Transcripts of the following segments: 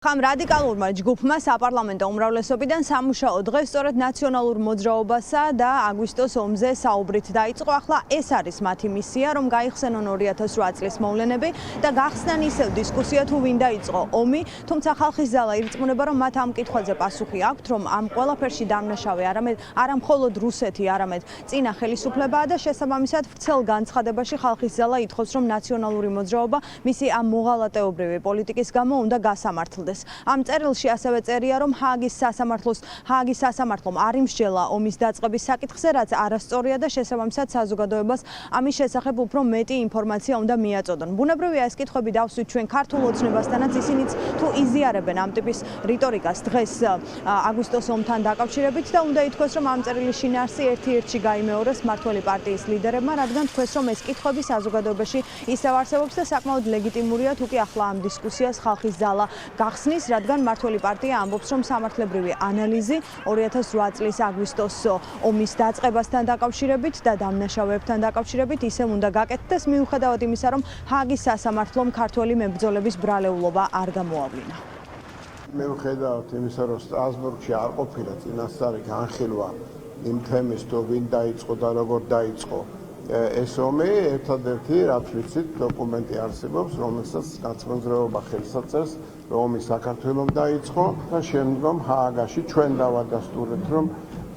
ხამ რადიკალურმა ჯგუფმა საპარლამენტო უმრავლესობიდან სამუშაო დღეს სწორედ ნაციონალურ მოძრაობასა და აგვისტოს ომზე საუბრით დაიწყო. ახლა ეს არის მათი მისია, რომ გაიხსენონ 2008 წლის მოვლენები და გახსნან ისევ დისკუსია თუ ვინ დაიწყო ომი, თუმცა ხალხის ძალა ირწმუნება, რომ მათ ამ კითხვაზე პასუხი აქვთ, რომ ამ ყველაფერში დამნაშავე არა მხოლოდ რუსეთი, არამედ წინა ხელისუფლებაა და შესაბამისად ვრცელ განცხადებაში ხალხის ძალა ითხოვს, რომ ნაციონალური მოძრაობა მისი ამ მოღალატეობრივი პოლიტიკის გამო უნდა გასამართლდეს. Am წერილში ასევე წერია, რომ ჰააგის სასამართლომ არ იმსჯელა ომის დაწყების საკითხზე, რაც არასწორია და შესაბამისად საზოგადოებას ამის შესახებ უფრო მეტი ინფორმაცია უნდა მიაწოდონ. ბუნებრივია ეს კითხვები დავსვით ჩვენ ქართულ ოცნებასთანაც, ისინიც თუ იზიარებენ ამ ტიპის რიტორიკას დღეს აგვისტოს ომთან დაკავშირებით და უნდა ითქვას, რომ ამ წერილის შინაარსი ერთ-ერთში გაიმეორეს მმართველი პარტიის ლიდერებმა, რადგან თქვეს, რომ ეს კითხვები საზოგადოებაში ისევ არსებობს და საკმაოდ ლეგიტიმურია, თუ კი ახლა ამ დისკუსიას ხალხის ძალა გახსნის, რადგან მმართველი პარტია ამბობს, რომ სამართლებრივი ანალიზი 2008 წლის აგვისტოს ომის დაწყებასთან დაკავშირებით და დამნაშავეებთან დაკავშირებით ისევ უნდა გაკეთდეს, მიუხედავად იმისა, რომ ჰააგის სასამართლომ ქართველი მებრძოლების ბრალეულობა არ გამოავლინა. მიუხედავად იმისა, რომ სტრასბურგში არ ყოფილა წინასწარი განხილვა იმ თემის, თუ ვინ დაიწყო და როგორ დაიწყო ეს ომი, ერთადერთი რაც ვიცით დოკუმენტი არსებობს, რომელსაც კაცმოძრაობა ხელს აწერს, რომ ომი საქართველომ დაიწყო და შემდგომ ჰააგაში ჩვენ დავადასტურეთ, რომ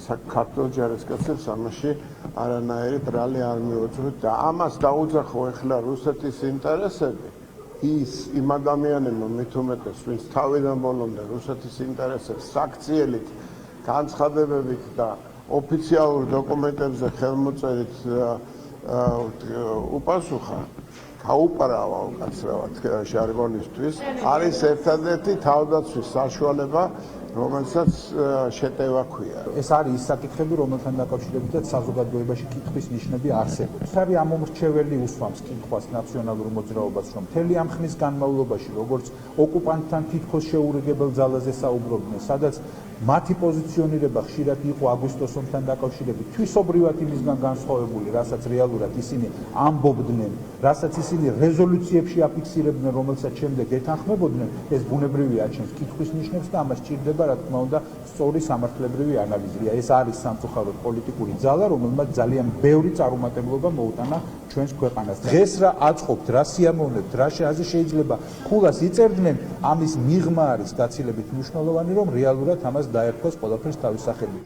საქართველოს ჯარისკაცებს ამაში არანაირი ბრალი არ მიუძღვით და ამას დაუძახო ეხლა რუსეთის ინტერესები. იმ ადამიანებმა მით უმეტეს, ვინც თავიდან ბოლომდე რუსეთის ინტერესებს საქციელით, განცხადებებით და ოფიციალურ დოკუმენტებზე ხელმოწერით უპასუხა, გაუპარავა უკაცრავად ჟარგონისთვის, არის ერთადერთი თავდაცვის საშუალება, რომელსაც შეტევა ქვია. ეს არის ის საკითხები, რომელთან დაკავშირებითაც საზოგადოებაში კითხვის ნიშნები არსებობს. არის ამომრჩეველი უსვამს კითხვას ნაციონალურ მოძრაობას, რომ მთელი ამ ხნის განმავლობაში, როგორც ოკუპანტთან თითქოს შეურიგებელ ძალაზე საუბრობდნენ, სადაც მათი პოზიციონირება ხშირად იყო აგვისტოს ომთან დაკავშირებით თვისობრივად იმისგან განსხვავებული, რასაც რეალურად ისინი ამბობდნენ, რასაც ისინი რეზოლუციებში აფიქსირებდნენ, რომელსაც შემდეგ ეთანხმებოდნენ, ეს ბუნებრივია აჩენს კითხვის ნიშნებს და ამას სჭირდება, რა თქმა უნდა, სწორი სამართლებრივი ანალიზია. ეს არის სამწუხაროდ პოლიტიკური ძალა, რომელმაც ძალიან ბევრი წარუმატებლობა მოუტანა ჩვენს ქვეყანას. დღეს რა აწყობთ, რა სიამოვნებთ, რა შეიძლება ხულას იწერდნენ, ამის მიღმა არის გაცილებით მნიშვნელოვანი, რომ რეალურად ამას დაერქვას ყველაფერს თავის სახელი.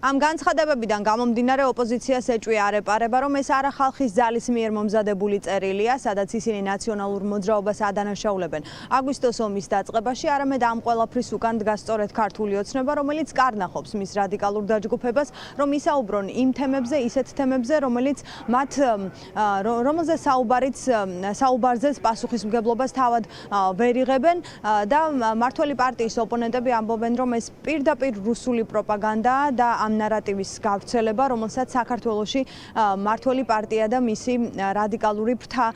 Am განცხადებებიდან გამომდინარე ოპოზიციას ეჭვი არ ეპარება, რომ ეს არა ხალხის ძალის მიერ მომზადებული წერილია, სადაც ისინი ნაციონალურ მოძრაობას ადანაშაულებენ აგვისტოს ომის დაწყებაში, არამედ ამ ყველაფრის უკან დგას სწორედ ქართული ოცნება, რომელიც კარნახობს მის რადიკალურ დაჯგუფებას, რომ ისაუბრონ იმ თემებზე, ისეთ თემებზე, რომელზე საუბარზეც პასუხისმგებლობას თავად ვერ იღებენ და მმართველი პარტიის ოპონენტები ამბობენ, რომ ეს პირდაპირ რუსული პროპაგანდაა და ამ ნარატივის გავრცელება, რომელსაც საქართველოში მმართველი პარტია და მისი რადიკალური ფრთა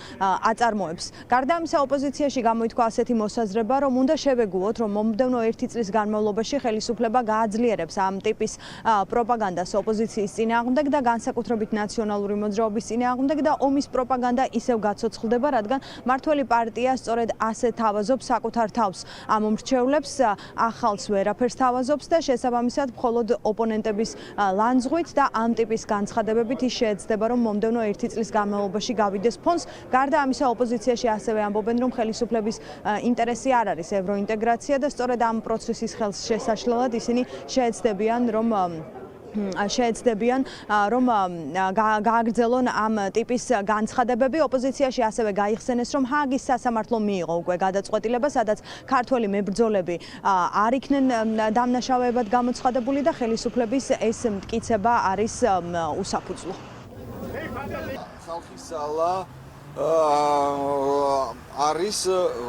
აწარმოებს. გარდა ამისა, ოპოზიციაში გამოითქვა ასეთი მოსაზრება, რომ უნდა შევეგუოთ, რომ მომდევნო 1 წლის განმავლობაში ხელისუფლება გააძლიერებს ამ ტიპის პროპაგანდას ოპოზიციის წინააღმდეგ და განსაკუთრებით ნაციონალური მოძრაობის წინააღმდეგ და ომის პროპაგანდა ისევ გაცოცხლდება, რადგან მმართველი პარტია სწორედ ასე თავაზობს საკუთარ თავს. ამ მომრჩევლებს ახალს ვერაფერს თავაზობს და შესაბამისად მხოლოდ ოპონენტები ლანძღვით და ამ ტიპის განცხადებებით ის შეეცდება, რომ მომდევნო 1 წლის განმავლობაში გავიდეს ფონს. გარდა ამისა, ოპოზიციაში ასევე ამბობენ, რომ ხელისუფლების ინტერესი არ არის ევროინტეგრაცია და სწორედ ამ პროცესის ხელშესაშლელად ისინი შეეცდებიან, რომ გააგრძელონ ამ ტიპის განცხადებები. ოპოზიციაში ასევე გაიხსენეს, რომ ჰააგის სასამართლო მიიღო უკვე გადაწყვეტილება, სადაც ქართველი მებრძოლები არ იქნენ დამნაშავეებად გამოცხადებული და ხელისუფლების ეს მტკიცება არის უსაფუძვლო. ხალხის ძალა არის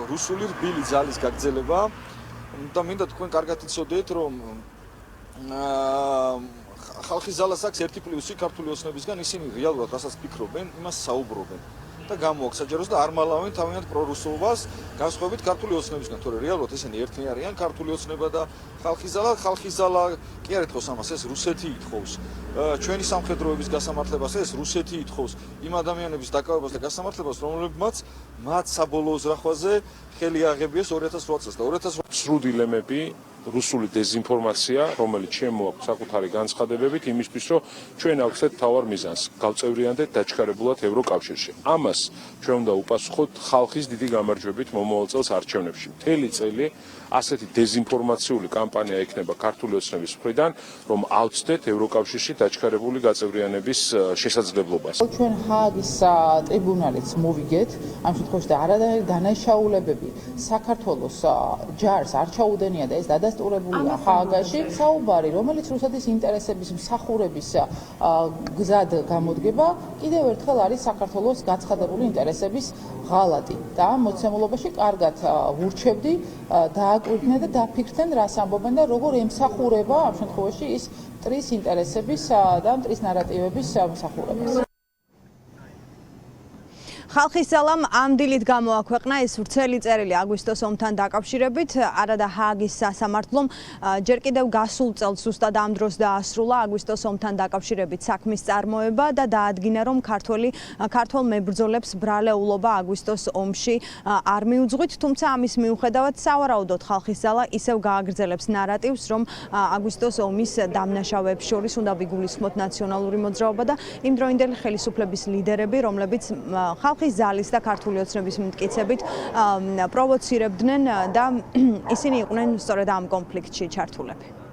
რუსული რბილი ძალის გაგრძელება და მინდა თქვენ კარგად იცოდეთ, რომ ხალხის ძალას აქვს 1+1 ქართული ოცნებისგან, ისინი რეალურად რასაც ფიქრობენ, იმას საუბრობენ და გამოაქვს საჯაროს და არ მალავენ თავიანთ პრორუსულობას, განსხვავებით ქართული ოცნებისგან, თორე რეალურად ისინი ერთნი არიან, ქართული ოცნება და ხალხის ძალა კი არ ეთქოს ამას, ეს რუსეთი ითხოვს. ჩვენი სამხედროების გასამართლებას ეს რუსეთი ითხოვს. იმ ადამიანების დაკავებას და გასამართლებას, რომლებმაც მათ საბოლოო ზრახვაზე ხელი აღებიეს 2008 წელს და 2008 სრუდილემები რუსული დეზინფორმაცია, რომელიც ჩემო აქვს საკუთარი განცხადებებით იმისთვის, რომ ჩვენ ავხსნათ თავარ მიზანს, გავწევრიანდეთ დაჩქარებულად ევროკავშირში. ამას ჩვენ უნდა უპასუხოთ ხალხის დიდი გამარჯვებით მომავალ წელს არჩევნებში. მთელი წელი ასეთი დეზინფორმაციული კამპანია ექნება ქართული ოცნების მხრიდან, რომ ავწდეთ ევროკავშირში დაჩქარებული გაწევრიანების შესაძლებლობას. ჩვენ ჰააგის ტრიბუნალიც მოვიგეთ, ამ შემთხვევაში და არადაერთი დანაშაულებები საქართველოს ჯარს არ ჩაუდენია და ეს დადასტურებულია ჰააგაში. საუბარი, რომელიც რუსეთის ინტერესების მსახურების გზად გამოდგება, კიდევ ერთხელ არის საქართველოს გაცხადებული ინტერესების ღალატი და მოცემულობაში კარგად ვურჩევდი დააკვირდნენ და დაფიქრდნენ, რას ამბობენ და როგორ ემსახურება ამ შემთხვევაში ის მტრის ინტერესების და მტრის ნარატივების მსახურებას. ხალხის ძალამ ამ დილით გამოაქვეყნა ეს ვრცელი წერილი აგვისტოს ომთან დაკავშირებით. არადა ჰააგის სასამართლომ ჯერ კიდევ გასულ წელს ზუსტად ამ დროს დაასრულა აგვისტოს ომთან დაკავშირებით საქმის წარმოება და დაადგინა, რომ ქართველ მებრძოლებს ბრალეულობა აგვისტოს ომში არ მიუძღვით, თუმცა ამის მიუხედავად სავარაუდოდ ხალხის ძალა ისევ გააგრძელებს ნარატივს, რომ აგვისტოს ომის დამნაშავეებს შორის უნდა ვიგულისხმოთ ნაციონალური მოძრაობა და იმდროინდელი ხელისუფლების ლიდერები, რომლებიც ხალხის ზალის და ქართული ოცნების მტკიცებით პროვოცირებდნენ და ისინი იყვნენ სწორედ ამ კონფლიქტში ჩართულები.